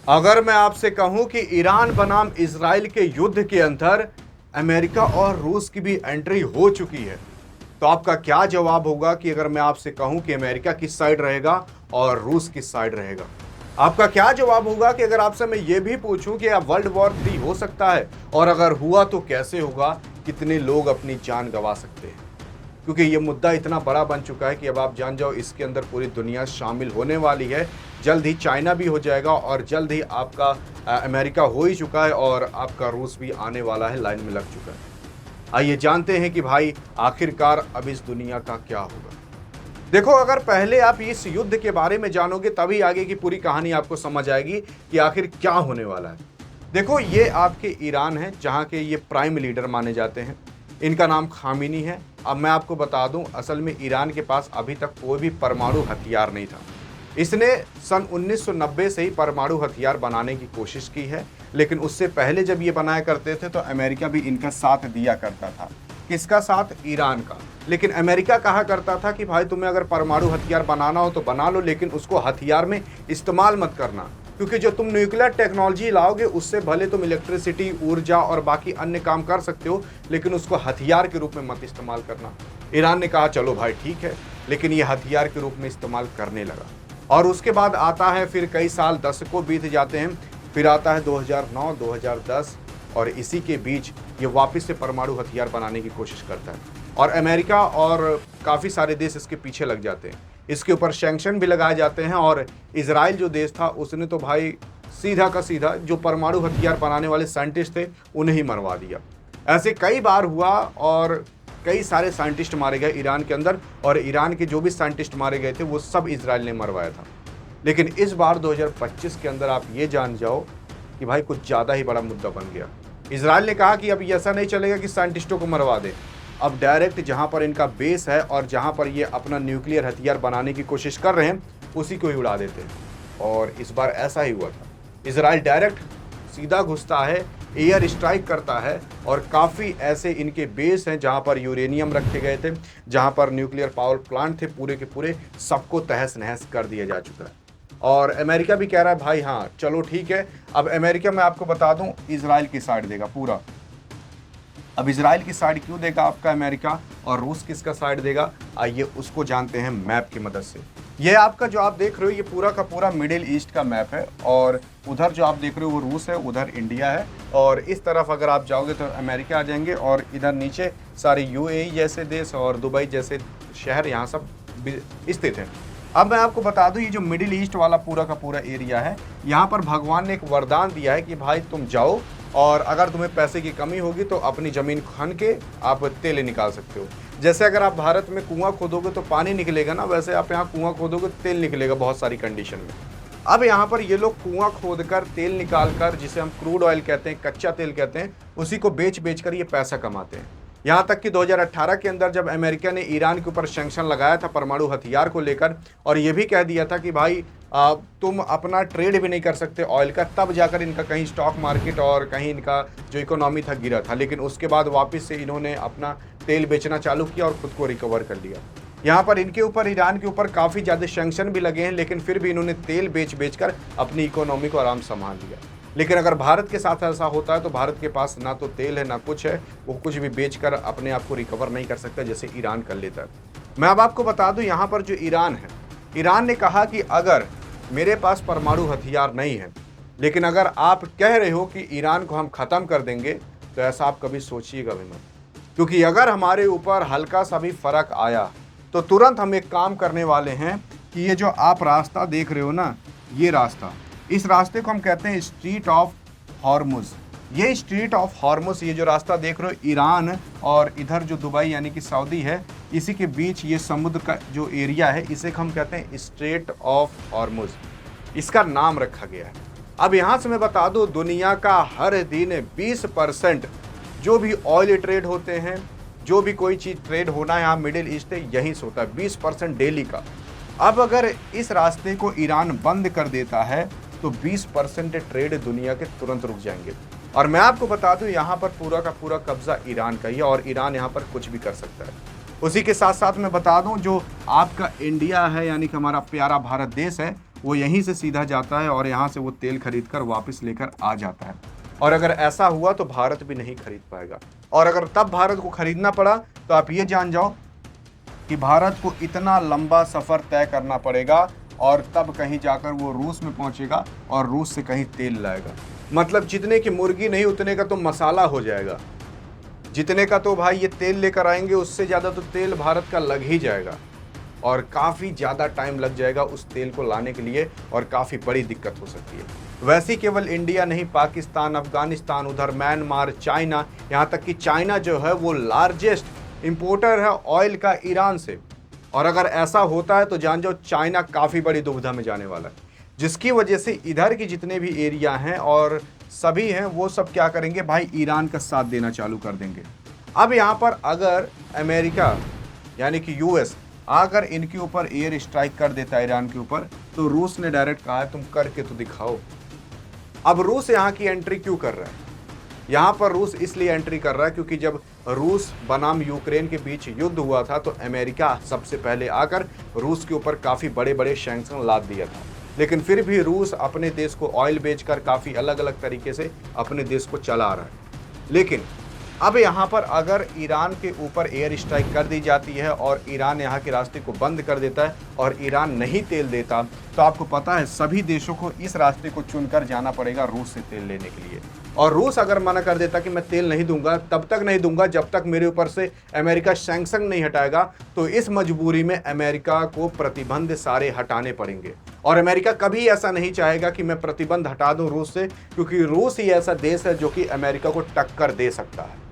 अगर मैं आपसे कहूं कि ईरान बनाम इजराइल के युद्ध के अंदर अमेरिका और रूस की भी एंट्री हो चुकी है, तो आपका क्या जवाब होगा कि अगर मैं आपसे कहूं कि अमेरिका किस साइड रहेगा और रूस किस साइड रहेगा? आपका क्या जवाब होगा कि अगर आपसे मैं ये भी पूछूं कि अब वर्ल्ड वॉर 3 हो सकता है, और अगर हुआ तो कैसे होगा, कितने लोग अपनी जान गंवा सकते हैं? क्योंकि ये मुद्दा इतना बड़ा बन चुका है कि अब आप जान जाओ इसके अंदर पूरी दुनिया शामिल होने वाली है। जल्द ही चाइना भी हो जाएगा और जल्द ही आपका अमेरिका हो ही चुका है और आपका रूस भी आने वाला है, लाइन में लग चुका है। आइए जानते हैं कि भाई आखिरकार अब इस दुनिया का क्या होगा। देखो, अगर पहले आप इस युद्ध के बारे में जानोगे तभी आगे की पूरी कहानी आपको समझ आएगी कि आखिर क्या होने वाला है। देखो, ये आपके ईरान है जहाँ के ये प्राइम लीडर माने जाते हैं। इनका नाम खामेनी है। अब मैं आपको बता दूं, असल में ईरान के पास अभी तक कोई भी परमाणु हथियार नहीं था। इसने सन 1990 से ही परमाणु हथियार बनाने की कोशिश की है, लेकिन उससे पहले जब ये बनाया करते थे तो अमेरिका भी इनका साथ दिया करता था। किसका साथ? ईरान का। लेकिन अमेरिका कहा करता था कि भाई तुम्हें अगर परमाणु हथियार बनाना हो तो बना लो, लेकिन उसको हथियार में इस्तेमाल मत करना, क्योंकि जो तुम न्यूक्लियर टेक्नोलॉजी लाओगे उससे भले तुम इलेक्ट्रिसिटी, ऊर्जा और बाकी अन्य काम कर सकते हो, लेकिन उसको हथियार के रूप में मत इस्तेमाल करना। ईरान ने कहा चलो भाई ठीक है, लेकिन ये हथियार के रूप में इस्तेमाल करने लगा। और उसके बाद आता है, फिर कई साल, दशकों बीत जाते हैं, फिर आता है 2009, 2010, और इसी के बीच ये वापस से परमाणु हथियार बनाने की कोशिश करता है। और अमेरिका और काफ़ी सारे देश इसके पीछे लग जाते हैं। इसके ऊपर सैंक्शन भी लगाए जाते हैं, और इजराइल जो देश था उसने तो भाई सीधा का सीधा जो परमाणु हथियार बनाने वाले साइंटिस्ट थे उन्हें ही मरवा दिया। ऐसे कई बार हुआ और कई सारे साइंटिस्ट मारे गए ईरान के अंदर, और ईरान के जो भी साइंटिस्ट मारे गए थे वो सब इजराइल ने मरवाया था। लेकिन इस बार 2025 के अंदर आप ये जान जाओ कि भाई कुछ ज़्यादा ही बड़ा मुद्दा बन गया। इजराइल ने कहा कि अब ये ऐसा नहीं चलेगा कि साइंटिस्टों को मरवा दे, अब डायरेक्ट जहां पर इनका बेस है और जहां पर ये अपना न्यूक्लियर हथियार बनाने की कोशिश कर रहे हैं उसी को ही उड़ा देते हैं। और इस बार ऐसा ही हुआ था। इजराइल डायरेक्ट सीधा घुसता है, एयर स्ट्राइक करता है, और काफ़ी ऐसे इनके बेस हैं जहां पर यूरेनियम रखे गए थे, जहां पर न्यूक्लियर पावर प्लांट थे, पूरे के पूरे सबको तहस नहस कर दिया जा चुका है। और अमेरिका भी कह रहा है भाई हाँ चलो ठीक है। अब अमेरिका, मैं आपको बता दूं, इजराइल की साइड देगा पूरा। अब इजराइल की साइड क्यों देगा आपका अमेरिका, और रूस किसका साइड देगा, आइए उसको जानते हैं मैप की मदद से। ये आपका जो आप देख रहे हो ये पूरा का पूरा मिडिल ईस्ट का मैप है, और उधर जो आप देख रहे हो वो रूस है, उधर इंडिया है, और इस तरफ अगर आप जाओगे तो अमेरिका आ जाएंगे, और इधर नीचे सारे यूएई जैसे देश और दुबई जैसे शहर यहाँ सब स्थित हैं। अब मैं आपको बता दूं, ये जो मिडिल ईस्ट वाला पूरा का पूरा एरिया है, यहाँ पर भगवान ने एक वरदान दिया है कि भाई तुम जाओ, और अगर तुम्हें पैसे की कमी होगी तो अपनी ज़मीन खन के आप तेल निकाल सकते हो। जैसे अगर आप भारत में कुआं खोदोगे तो पानी निकलेगा ना, वैसे आप यहाँ कुआं खोदोगे तो तेल निकलेगा बहुत सारी कंडीशन में। अब यहाँ पर ये लोग कुआं खोदकर तेल निकालकर, जिसे हम क्रूड ऑयल कहते हैं, कच्चा तेल कहते हैं, उसी को बेच बेच कर ये पैसा कमाते हैं। यहाँ तक कि 2018 के अंदर जब अमेरिका ने ईरान के ऊपर सैंक्शन लगाया था परमाणु हथियार को लेकर, और ये भी कह दिया था कि भाई तुम अपना ट्रेड भी नहीं कर सकते ऑयल का, तब जाकर इनका कहीं स्टॉक मार्केट और कहीं इनका जो इकोनॉमी था गिरा था। लेकिन उसके बाद वापस से इन्होंने अपना तेल बेचना चालू किया और खुद को रिकवर कर लिया। यहाँ पर इनके ऊपर, ईरान के ऊपर काफ़ी ज़्यादा सैंक्शन भी लगे हैं, लेकिन फिर भी इन्होंने तेल बेच बेच कर अपनी इकोनॉमी को आराम संभाल लिया। लेकिन अगर भारत के साथ ऐसा होता है तो भारत के पास ना तो तेल है ना कुछ है, वो कुछ भी बेचकर अपने आप को रिकवर नहीं कर सकता जैसे ईरान कर लेता है। मैं अब आपको बता दूं, यहाँ पर जो ईरान है, ईरान ने कहा कि अगर मेरे पास परमाणु हथियार नहीं है, लेकिन अगर आप कह रहे हो कि ईरान को हम ख़त्म कर देंगे, तो ऐसा आप कभी सोचिएगा भी मत, क्योंकि अगर हमारे ऊपर हल्का सा भी फ़र्क आया तो तुरंत हम एक काम करने वाले हैं कि ये जो आप रास्ता देख रहे हो ना, ये रास्ता, इस रास्ते को हम कहते हैं स्ट्रीट ऑफ हॉर्मुज़। ये स्ट्रीट ऑफ हॉर्मुज़, ये जो रास्ता देख रहे हो, ईरान और इधर जो दुबई यानी कि सऊदी है, इसी के बीच ये समुद्र का जो एरिया है, इसे हम कहते हैं स्ट्रेट ऑफ हॉर्मुज़, इसका नाम रखा गया है। अब यहाँ से मैं बता दूँ, दुनिया का हर दिन 20% जो भी ऑयल ट्रेड होते हैं, जो भी कोई चीज़ ट्रेड होना है यहाँ मिडिल ईस्ट है, यहीं से होता है, 20% डेली का। अब अगर इस रास्ते को ईरान बंद कर देता है तो 20% ट्रेड दुनिया के तुरंत रुक जाएंगे। और मैं आपको बता दूं, यहाँ पर पूरा का पूरा कब्जा ईरान का ही है, और ईरान यहाँ पर कुछ भी कर सकता है। उसी के साथ साथ मैं बता दूं, जो आपका इंडिया है यानी कि हमारा प्यारा भारत देश है, वो यहीं से सीधा जाता है और यहाँ से वो तेल खरीद कर वापस लेकर आ जाता है। और अगर ऐसा हुआ तो भारत भी नहीं खरीद पाएगा, और अगर तब भारत को खरीदना पड़ा तो आप ये जान जाओ कि भारत को इतना लंबा सफ़र तय करना पड़ेगा और तब कहीं जाकर वो रूस में पहुंचेगा और रूस से कहीं तेल लाएगा। मतलब जितने की मुर्गी नहीं उतने का तो मसाला हो जाएगा, जितने का तो भाई ये तेल लेकर आएंगे उससे ज़्यादा तो तेल भारत का लग ही जाएगा, और काफ़ी ज़्यादा टाइम लग जाएगा उस तेल को लाने के लिए, और काफ़ी बड़ी दिक्कत हो सकती है। वैसे ही केवल इंडिया नहीं, पाकिस्तान, अफगानिस्तान, उधर म्यांमार, चाइना, यहाँ तक कि चाइना जो है वो लार्जेस्ट इंपोर्टर है ऑयल का ईरान से। और अगर ऐसा होता है तो जान जाओ चाइना काफ़ी बड़ी दुविधा में जाने वाला है, जिसकी वजह से इधर के जितने भी एरिया हैं और सभी हैं वो सब क्या करेंगे भाई, ईरान का साथ देना चालू कर देंगे। अब यहाँ पर अगर अमेरिका यानी कि यूएस अगर इनके ऊपर एयर स्ट्राइक कर देता है ईरान के ऊपर, तो रूस ने डायरेक्ट कहा है तुम करके तो दिखाओ। अब रूस यहाँ की एंट्री क्यों कर रहा है? यहाँ पर रूस इसलिए एंट्री कर रहा है क्योंकि जब रूस बनाम यूक्रेन के बीच युद्ध हुआ था तो अमेरिका सबसे पहले आकर रूस के ऊपर काफ़ी बड़े बड़े सैंक्शन लाद दिया था, लेकिन फिर भी रूस अपने देश को ऑयल बेचकर काफ़ी अलग अलग तरीके से अपने देश को चला रहा है। लेकिन अब यहाँ पर अगर ईरान के ऊपर एयर स्ट्राइक कर दी जाती है और ईरान यहाँ के रास्ते को बंद कर देता है और ईरान नहीं तेल देता, तो आपको पता है सभी देशों को इस रास्ते को चुनकर जाना पड़ेगा रूस से तेल लेने के लिए। और रूस अगर मना कर देता कि मैं तेल नहीं दूंगा, तब तक नहीं दूंगा जब तक मेरे ऊपर से अमेरिका सैंक्शन नहीं हटाएगा, तो इस मजबूरी में अमेरिका को प्रतिबंध सारे हटाने पड़ेंगे। और अमेरिका कभी ऐसा नहीं चाहेगा कि मैं प्रतिबंध हटा दूं रूस से, क्योंकि रूस ही ऐसा देश है जो कि अमेरिका को टक्कर दे सकता है।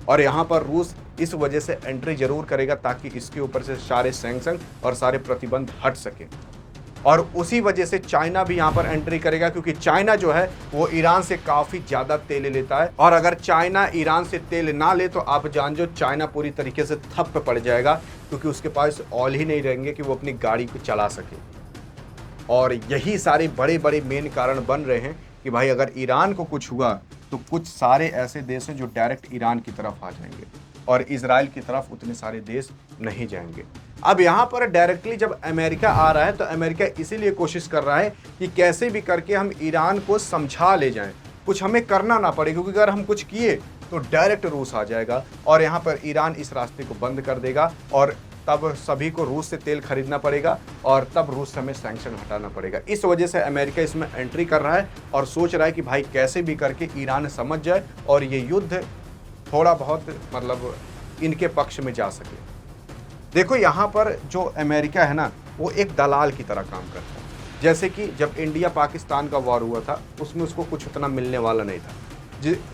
और यहाँ पर रूस इस वजह से एंट्री जरूर करेगा ताकि इसके ऊपर से सारे सैंक्शन और सारे प्रतिबंध हट सके। और उसी वजह से चाइना भी यहाँ पर एंट्री करेगा, क्योंकि चाइना जो है वो ईरान से काफ़ी ज़्यादा तेल लेता है, और अगर चाइना ईरान से तेल ना ले तो आप जान जो चाइना पूरी तरीके से ठप पड़ जाएगा, क्योंकि उसके पास ऑयल ही नहीं रहेंगे कि वो अपनी गाड़ी को चला सके। और यही सारे बड़े बड़े मेन कारण बन रहे हैं कि भाई अगर ईरान को कुछ हुआ तो कुछ सारे ऐसे देश हैं जो डायरेक्ट ईरान की तरफ आ जाएंगे और इजराइल की तरफ उतने सारे देश नहीं जाएंगे। अब यहाँ पर डायरेक्टली जब अमेरिका आ रहा है तो अमेरिका इसीलिए कोशिश कर रहा है कि कैसे भी करके हम ईरान को समझा ले जाएं, कुछ हमें करना ना पड़े, क्योंकि अगर हम कुछ किए तो डायरेक्ट रूस आ जाएगा और यहाँ पर ईरान इस रास्ते को बंद कर देगा, और तब सभी को रूस से तेल खरीदना पड़ेगा और तब रूस से हमें सैंक्शन हटाना पड़ेगा। इस वजह से अमेरिका इसमें एंट्री कर रहा है और सोच रहा है कि भाई कैसे भी करके ईरान समझ जाए और ये युद्ध थोड़ा बहुत मतलब इनके पक्ष में जा सके। देखो यहाँ पर जो अमेरिका है ना, वो एक दलाल की तरह काम करता है। जैसे कि जब इंडिया पाकिस्तान का वॉर हुआ था उसमें उसको कुछ उतना मिलने वाला नहीं था,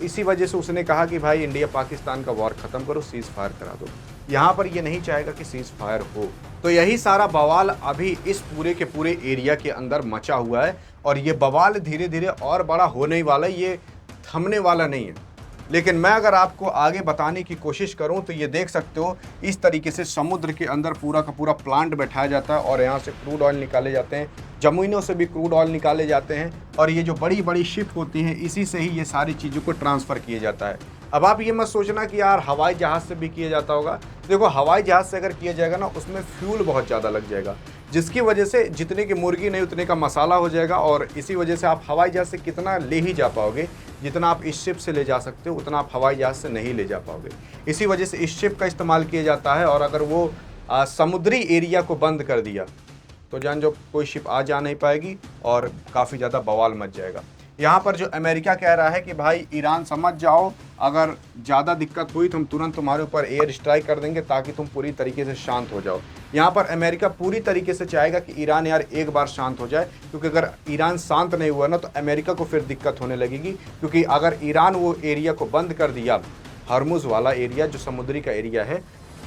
इसी वजह से उसने कहा कि भाई इंडिया पाकिस्तान का वॉर ख़त्म करो, सीज़ फायर करा दो। यहाँ पर ये नहीं चाहेगा कि सीज़ फायर हो। तो यही सारा बवाल अभी इस पूरे के पूरे एरिया के अंदर मचा हुआ है, और ये बवाल धीरे धीरे और बड़ा होने ही वाला है, ये थमने वाला नहीं है। लेकिन मैं अगर आपको आगे बताने की कोशिश करूं तो ये देख सकते हो इस तरीके से समुद्र के अंदर पूरा का पूरा प्लांट बैठाया जाता है और यहाँ से क्रूड ऑयल निकाले जाते हैं, जमीनों से भी क्रूड ऑयल निकाले जाते हैं, और ये जो बड़ी बड़ी शिप होती हैं इसी से ही ये सारी चीज़ों को ट्रांसफ़र किया जाता है। अब आप ये मत सोचना कि यार हवाई जहाज़ से भी किया जाता होगा। देखो हवाई जहाज़ से अगर किया जाएगा ना उसमें फ्यूल बहुत ज़्यादा लग जाएगा, जिसकी वजह से जितने की मुर्गी नहीं उतने का मसाला हो जाएगा, और इसी वजह से आप हवाई जहाज़ से कितना ले ही जा पाओगे, जितना आप इस शिप से ले जा सकते हो उतना आप हवाई जहाज़ से नहीं ले जा पाओगे। इसी वजह से इस शिप का इस्तेमाल किया जाता है, और अगर वो समुद्री एरिया को बंद कर दिया तो जान जो कोई शिप आ जा नहीं पाएगी और काफ़ी ज़्यादा बवाल मच जाएगा। यहाँ पर जो अमेरिका कह रहा है कि भाई ईरान समझ जाओ, अगर ज़्यादा दिक्कत हुई तो हम तुरंत तुम्हारे ऊपर एयर स्ट्राइक कर देंगे ताकि तुम पूरी तरीके से शांत हो जाओ। यहाँ पर अमेरिका पूरी तरीके से चाहेगा कि ईरान यार एक बार शांत हो जाए, क्योंकि अगर ईरान शांत नहीं हुआ ना तो अमेरिका को फिर दिक्कत होने लगेगी, क्योंकि अगर ईरान वो एरिया को बंद कर दिया, हर्मुज़ वाला एरिया जो समुद्री का एरिया है,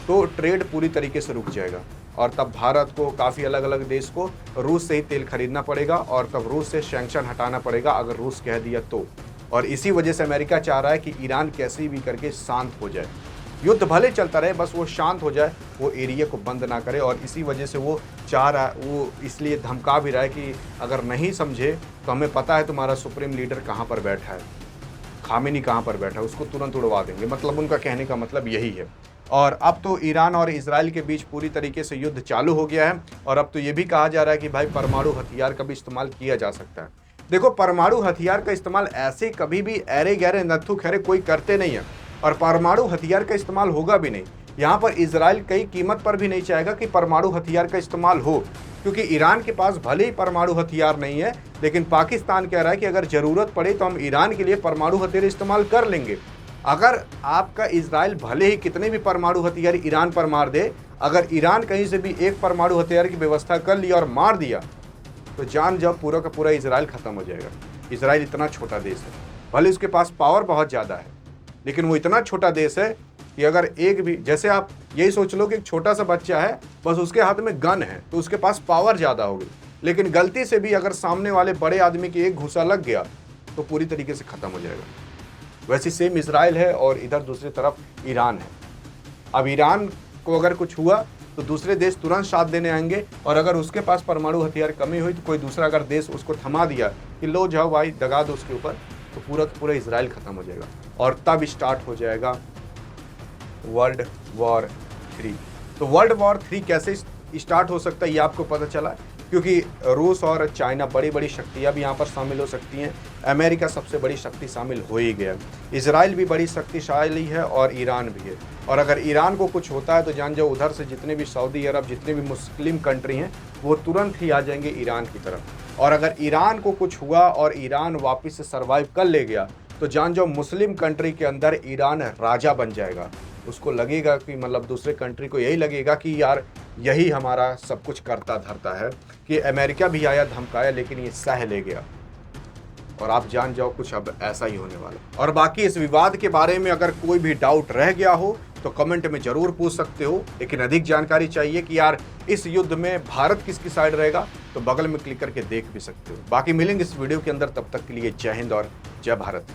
तो ट्रेड पूरी तरीके से रुक जाएगा, और तब भारत को काफ़ी अलग अलग देश को रूस से ही तेल खरीदना पड़ेगा, और तब रूस से सैंक्शन हटाना पड़ेगा अगर रूस कह दिया तो। और इसी वजह से अमेरिका चाह रहा है कि ईरान कैसे भी करके शांत हो जाए, युद्ध भले चलता रहे बस वो शांत हो जाए, वो एरिया को बंद ना करे। और इसी वजह से वो चाह रहा है, वो इसलिए धमका भी रहा है कि अगर नहीं समझे तो हमें पता है तुम्हारा सुप्रीम लीडर कहाँ पर बैठा है, खामेनी कहाँ पर बैठा है, उसको तुरंत उड़वा देंगे। मतलब उनका कहने का मतलब यही है। और अब तो ईरान और इजराइल के बीच पूरी तरीके से युद्ध चालू हो गया है और अब तो ये भी कहा जा रहा है कि भाई परमाणु हथियार का भी इस्तेमाल किया जा सकता है। देखो, परमाणु हथियार का इस्तेमाल ऐसे कभी भी ऐरे गहरे नत्थु खैरे कोई करते नहीं है और परमाणु हथियार का इस्तेमाल होगा भी नहीं। यहाँ पर इजराइल कई कीमत पर भी नहीं चाहेगा कि परमाणु हथियार का इस्तेमाल हो, क्योंकि ईरान के पास भले ही परमाणु हथियार नहीं है, लेकिन पाकिस्तान कह रहा है कि अगर जरूरत पड़े तो हम ईरान के लिए परमाणु हथियार इस्तेमाल कर लेंगे। अगर आपका इजराइल भले ही कितने भी परमाणु हथियार ईरान पर मार दे, अगर ईरान कहीं से भी एक परमाणु हथियार की व्यवस्था कर लिया और मार दिया तो जान जाओ पूरा का पूरा इजराइल खत्म हो जाएगा। इजराइल इतना छोटा देश है, भले उसके पास पावर बहुत ज़्यादा है, लेकिन वो इतना छोटा देश है कि अगर एक भी, जैसे आप यही सोच लो कि एक छोटा सा बच्चा है, बस उसके हाथ में गन है तो उसके पास पावर ज़्यादा होगी, लेकिन गलती से भी अगर सामने वाले बड़े आदमी की एक घुसा लग गया तो पूरी तरीके से ख़त्म हो जाएगा। वैसे सेम इजराइल है और इधर दूसरी तरफ ईरान है। अब ईरान को अगर कुछ हुआ तो दूसरे देश तुरंत साथ देने आएंगे, और अगर उसके पास परमाणु हथियार कमी हुई तो कोई दूसरा अगर देश उसको थमा दिया कि लो जाओ भाई दगा दो उसके ऊपर, तो पूरा का पूरा इजराइल खत्म हो जाएगा और तब स्टार्ट हो जाएगा वर्ल्ड वॉर 3। तो वर्ल्ड वॉर 3 कैसे स्टार्ट हो सकता है ये आपको पता चला, क्योंकि रूस और चाइना बड़ी बड़ी शक्तियाँ भी यहाँ पर शामिल हो सकती हैं। अमेरिका सबसे बड़ी शक्ति शामिल हो ही गया, इजराइल भी बड़ी शक्तिशाली है और ईरान भी है। और अगर ईरान को कुछ होता है तो जान जाओ उधर से जितने भी सऊदी अरब, जितने भी मुस्लिम कंट्री हैं, वो तुरंत ही आ जाएंगे ईरान की तरफ। और अगर ईरान को कुछ हुआ और ईरान वापस से सर्वाइव कर ले गया तो जान जाओ मुस्लिम कंट्री के अंदर ईरान राजा बन जाएगा। उसको लगेगा कि मतलब दूसरे कंट्री को यही लगेगा कि यार यही हमारा सब कुछ करता धरता है, कि अमेरिका भी आया धमकाया लेकिन ये सह ले गया। और आप जान जाओ कुछ अब ऐसा ही होने वाला। और बाकी इस विवाद के बारे में अगर कोई भी डाउट रह गया हो तो कमेंट में जरूर पूछ सकते हो, लेकिन अधिक जानकारी चाहिए कि यार इस युद्ध में भारत किसकी साइड रहेगा तो बगल में क्लिक करके देख भी सकते हो। बाकी मिलेंगे इस वीडियो के अंदर, तब तक के लिए जय हिंद और जय भारत।